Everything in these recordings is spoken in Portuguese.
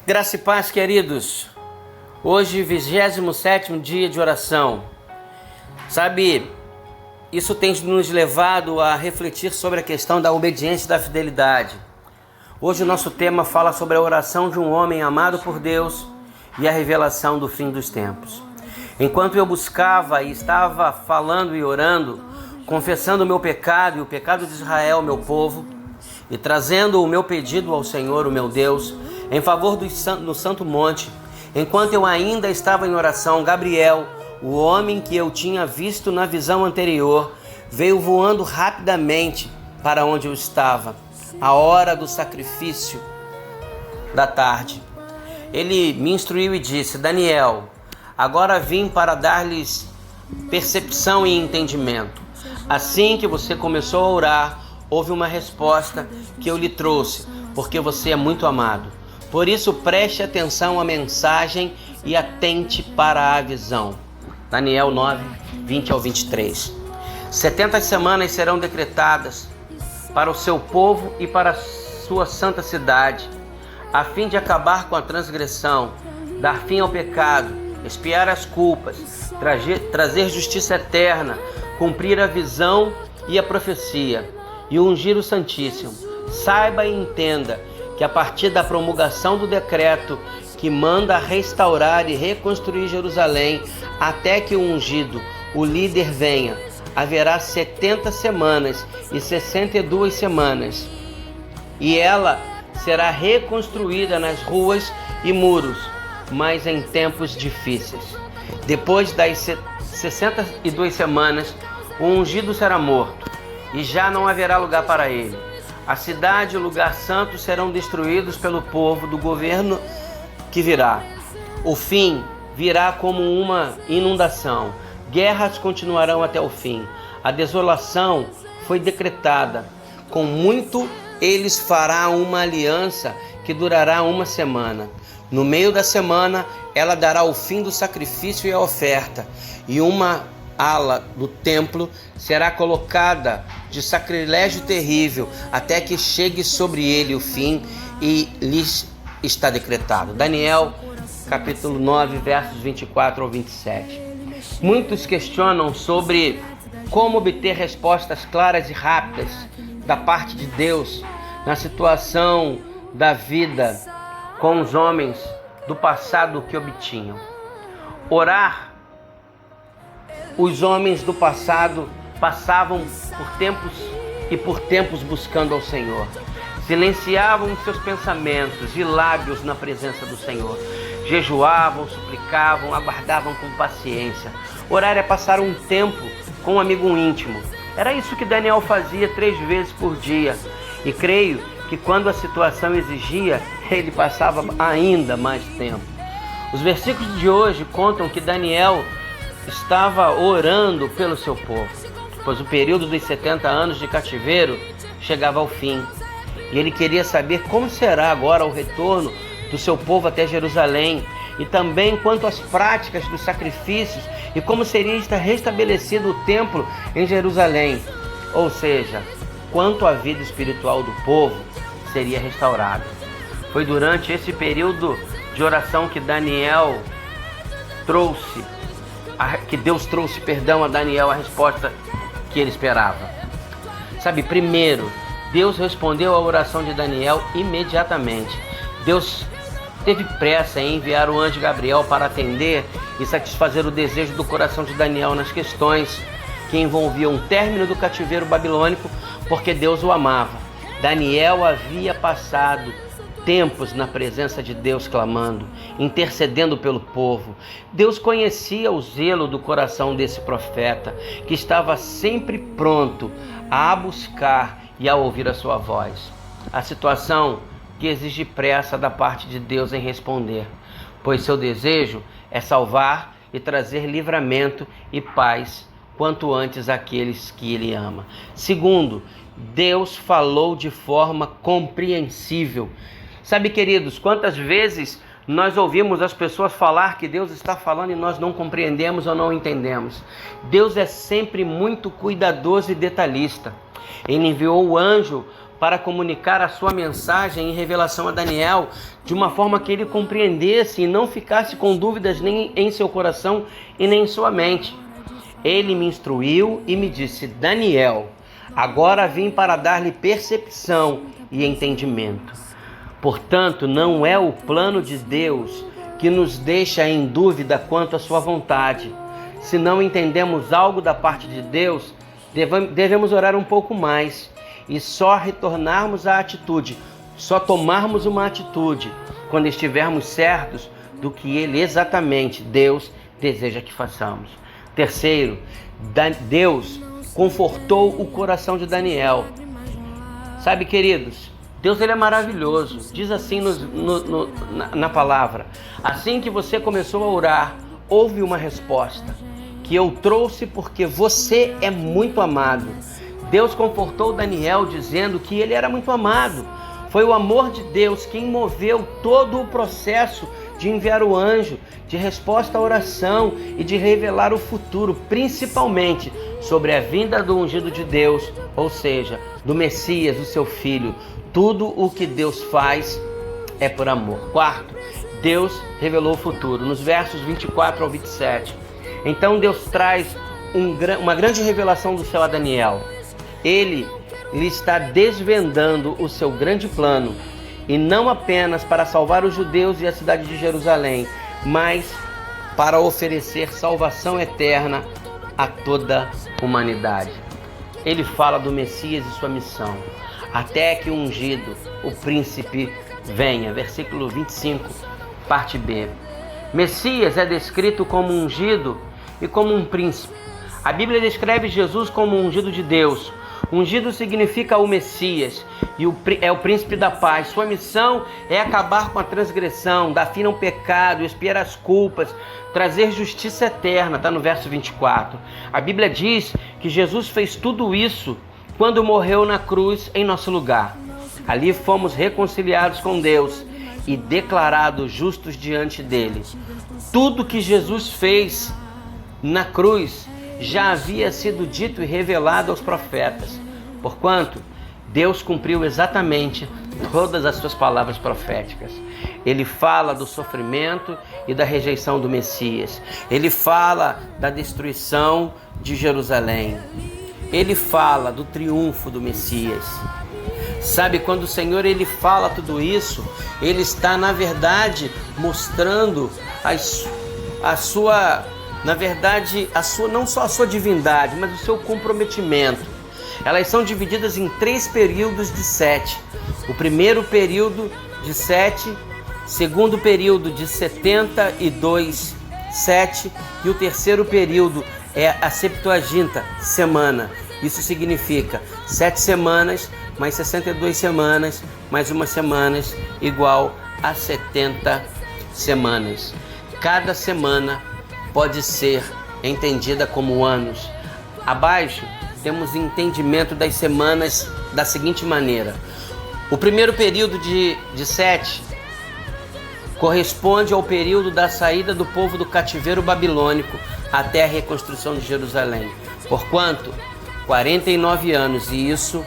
Graça e paz, queridos. Hoje, 27º dia de oração. Sabe, isso tem nos levado a refletir sobre a questão da obediência e da fidelidade. Hoje o nosso tema fala sobre a oração de um homem amado por Deus e a revelação do fim dos tempos. Enquanto eu buscava e estava falando e orando, confessando o meu pecado e o pecado de Israel, meu povo, e trazendo o meu pedido ao Senhor, o meu Deus, em favor do Santo Monte, enquanto eu ainda estava em oração, Gabriel, o homem que eu tinha visto na visão anterior, veio voando rapidamente para onde eu estava, a hora do sacrifício da tarde. Ele me instruiu e disse: Daniel, agora vim para dar-lhes percepção e entendimento. Assim que você começou a orar, houve uma resposta que eu lhe trouxe, porque você é muito amado. Por isso, preste atenção à mensagem e atente para a visão. Daniel 9, 20 ao 23. 70 semanas serão decretadas para o seu povo e para a sua santa cidade, a fim de acabar com a transgressão, dar fim ao pecado, expiar as culpas, trazer justiça eterna, cumprir a visão e a profecia, e ungir o Santíssimo. Saiba e entenda que a partir da promulgação do decreto que manda restaurar e reconstruir Jerusalém até que o ungido, o líder, venha, haverá 70 semanas e 62 semanas, e ela será reconstruída nas ruas e muros, mas em tempos difíceis. Depois das 62 semanas, o ungido será morto, e já não haverá lugar para ele. A cidade e o lugar santo serão destruídos pelo povo do governo que virá. O fim virá como uma inundação. Guerras continuarão até o fim. A desolação foi decretada. Com muito eles fará uma aliança que durará uma semana. No meio da semana, ela dará o fim do sacrifício e a oferta, e uma ala do templo será colocada de sacrilégio terrível, até que chegue sobre ele o fim, e lhes está decretado. Daniel, capítulo 9, versos 24 ao 27. Muitos questionam sobre como obter respostas claras e rápidas da parte de Deus na situação da vida com os homens do passado que obtinham. Orar. Os homens do passado passavam por tempos buscando ao Senhor. Silenciavam seus pensamentos e lábios na presença do Senhor. Jejuavam, suplicavam, aguardavam com paciência. Orar é passar um tempo com um amigo íntimo. Era isso que Daniel fazia 3 vezes por dia. E creio que quando a situação exigia, ele passava ainda mais tempo. Os versículos de hoje contam que Daniel estava orando pelo seu povo, pois o período dos 70 anos de cativeiro chegava ao fim. E ele queria saber como será agora o retorno do seu povo até Jerusalém, e também quanto às práticas dos sacrifícios e como seria restabelecido o templo em Jerusalém. Ou seja, quanto à vida espiritual do povo seria restaurada. Foi durante esse período de oração que Deus trouxe a Daniel a resposta que ele esperava. Sabe, primeiro, Deus respondeu à oração de Daniel imediatamente. Deus teve pressa em enviar o anjo Gabriel para atender e satisfazer o desejo do coração de Daniel nas questões que envolviam o término do cativeiro babilônico, porque Deus o amava. Daniel havia passado tempos na presença de Deus clamando, intercedendo pelo povo. Deus conhecia o zelo do coração desse profeta, que estava sempre pronto a buscar e a ouvir a sua voz. A situação que exige pressa da parte de Deus em responder, pois seu desejo é salvar e trazer livramento e paz quanto antes àqueles que ele ama. Segundo, Deus falou de forma compreensível. Sabe, queridos, quantas vezes nós ouvimos as pessoas falar que Deus está falando e nós não compreendemos ou não entendemos. Deus é sempre muito cuidadoso e detalhista. Ele enviou o anjo para comunicar a sua mensagem e revelação a Daniel de uma forma que ele compreendesse e não ficasse com dúvidas nem em seu coração e nem em sua mente. Ele me instruiu e me disse: Daniel, agora vim para dar-lhe percepção e entendimento. Portanto, não é o plano de Deus que nos deixa em dúvida quanto à sua vontade. Se não entendemos algo da parte de Deus, devemos orar um pouco mais e só retornarmos à atitude, só tomarmos uma atitude quando estivermos certos do que Ele exatamente, Deus, deseja que façamos. Terceiro, Deus confortou o coração de Daniel. Sabe, queridos, Deus ele é maravilhoso. Diz assim na palavra: assim que você começou a orar, houve uma resposta que eu trouxe porque você é muito amado. Deus confortou Daniel dizendo que ele era muito amado. Foi o amor de Deus quem moveu todo o processo de enviar o anjo, de resposta à oração e de revelar o futuro, principalmente sobre a vinda do ungido de Deus, ou seja, do Messias, o seu Filho. Tudo o que Deus faz é por amor. Quarto, Deus revelou o futuro. Nos versos 24 ao 27. Então Deus traz uma grande revelação do céu a Daniel. Ele lhe está desvendando o seu grande plano, e não apenas para salvar os judeus e a cidade de Jerusalém, mas para oferecer salvação eterna a toda a humanidade. Ele fala do Messias e sua missão, até que o ungido, o príncipe, venha. Versículo 25, parte B. Messias é descrito como ungido e como um príncipe. A Bíblia descreve Jesus como ungido de Deus. Ungido significa o Messias e é o príncipe da paz. Sua missão é acabar com a transgressão, dar fim ao pecado, expiar as culpas, trazer justiça eterna. Está no verso 24. A Bíblia diz que Jesus fez tudo isso quando morreu na cruz em nosso lugar. Ali fomos reconciliados com Deus e declarados justos diante dele. Tudo que Jesus fez na cruz já havia sido dito e revelado aos profetas, porquanto Deus cumpriu exatamente todas as suas palavras proféticas. Ele fala do sofrimento e da rejeição do Messias. Ele fala da destruição de Jerusalém. Ele fala do triunfo do Messias. Sabe, quando o Senhor ele fala tudo isso, ele está, na verdade, mostrando a sua não só a sua divindade, mas o seu comprometimento. Elas são divididas em 3 períodos de 7. O primeiro período de 7, segundo período de 72, 7, e o terceiro período é a Septuaginta semana. Isso significa 7 semanas, mais 62 semanas, mais uma semana igual a 70 semanas. Cada semana pode ser entendida como anos. Abaixo temos entendimento das semanas da seguinte maneira: o primeiro período de 7 corresponde ao período da saída do povo do cativeiro babilônico até a reconstrução de Jerusalém, porquanto 49 anos, e isso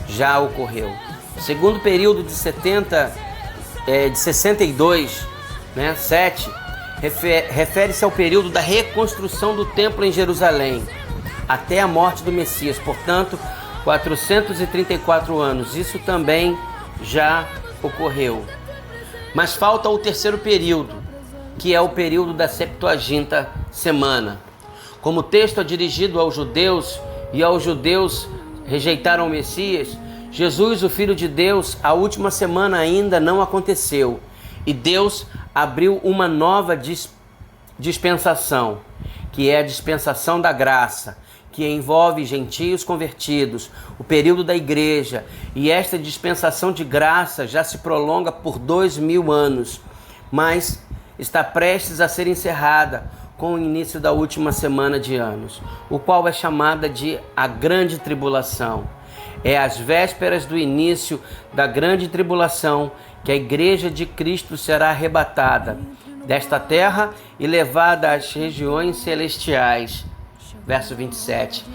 já ocorreu. O segundo período de 62, 7, refere-se ao período da reconstrução do templo em Jerusalém, até a morte do Messias, portanto, 434 anos. Isso também já ocorreu. Mas falta o terceiro período, que é o período da Septuaginta semana. Como o texto é dirigido aos judeus, e aos judeus rejeitaram o Messias, Jesus, o Filho de Deus, a última semana ainda não aconteceu. E Deus abriu uma nova dispensação, que é a dispensação da graça, que envolve gentios convertidos, o período da igreja. E esta dispensação de graça já se prolonga por 2000 anos, mas está prestes a ser encerrada com o início da última semana de anos, o qual é chamada de a Grande Tribulação. É às vésperas do início da Grande Tribulação que a Igreja de Cristo será arrebatada desta terra e levada às regiões celestiais. Verso 27.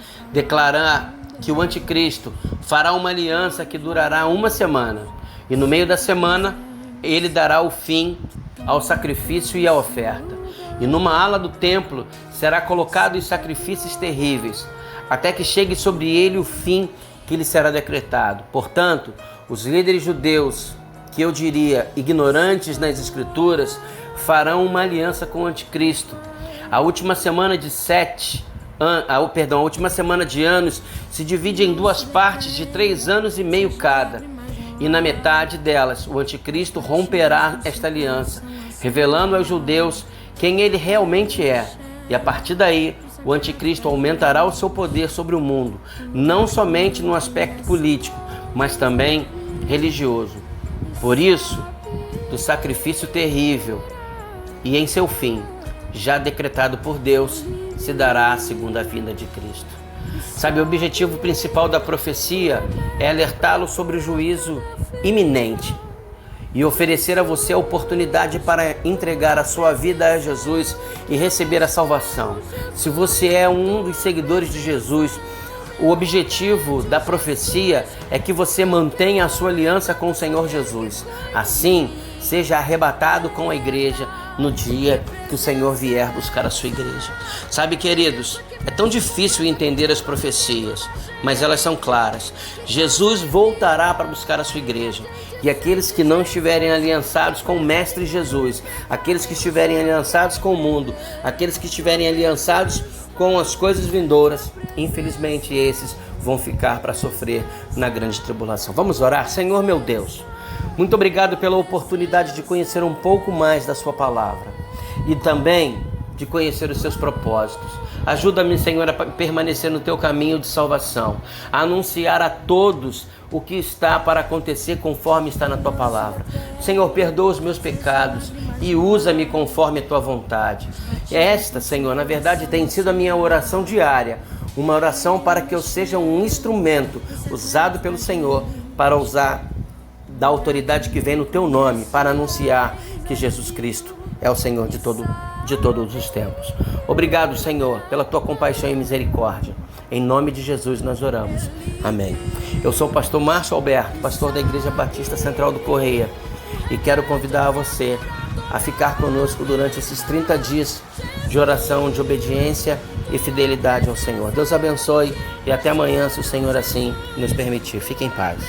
que o anticristo fará uma aliança que durará uma semana. E no meio da semana, ele dará o fim ao sacrifício e à oferta. E numa ala do templo será colocado os sacrifícios terríveis, até que chegue sobre ele o fim que lhe será decretado. Portanto, os líderes judeus, que eu diria ignorantes nas escrituras, farão uma aliança com o anticristo. A última semana de anos se divide em duas partes de 3 anos e meio cada. E na metade delas, o anticristo romperá esta aliança, revelando aos judeus quem ele realmente é. E a partir daí, o anticristo aumentará o seu poder sobre o mundo, não somente no aspecto político, mas também religioso. Por isso, do sacrifício terrível e em seu fim, já decretado por Deus, se dará a segunda vinda de Cristo. Sabe, o objetivo principal da profecia é alertá-lo sobre o juízo iminente e oferecer a você a oportunidade para entregar a sua vida a Jesus e receber a salvação. Se você é um dos seguidores de Jesus, o objetivo da profecia é que você mantenha a sua aliança com o Senhor Jesus. Assim, seja arrebatado com a igreja no dia que o Senhor vier buscar a sua igreja. Sabe, queridos, é tão difícil entender as profecias, mas elas são claras. Jesus voltará para buscar a sua igreja. E aqueles que não estiverem aliançados com o Mestre Jesus, aqueles que estiverem aliançados com o mundo, aqueles que estiverem aliançados com as coisas vindouras, infelizmente esses vão ficar para sofrer na grande tribulação. Vamos orar? Senhor meu Deus, muito obrigado pela oportunidade de conhecer um pouco mais da sua palavra e também de conhecer os seus propósitos. Ajuda-me, Senhor, a permanecer no teu caminho de salvação, a anunciar a todos o que está para acontecer conforme está na tua palavra. Senhor, perdoa os meus pecados e usa-me conforme a tua vontade. Esta, Senhor, na verdade tem sido a minha oração diária, uma oração para que eu seja um instrumento usado pelo Senhor para usar da autoridade que vem no teu nome, para anunciar que Jesus Cristo é o Senhor de todos os tempos. Obrigado, Senhor, pela tua compaixão e misericórdia. Em nome de Jesus nós oramos. Amém. Eu sou o pastor Márcio Alberto, pastor da Igreja Batista Central do Correia, e quero convidar você a ficar conosco durante esses 30 dias de oração, de obediência e fidelidade ao Senhor. Deus abençoe e até amanhã, se o Senhor assim nos permitir. Fique em paz.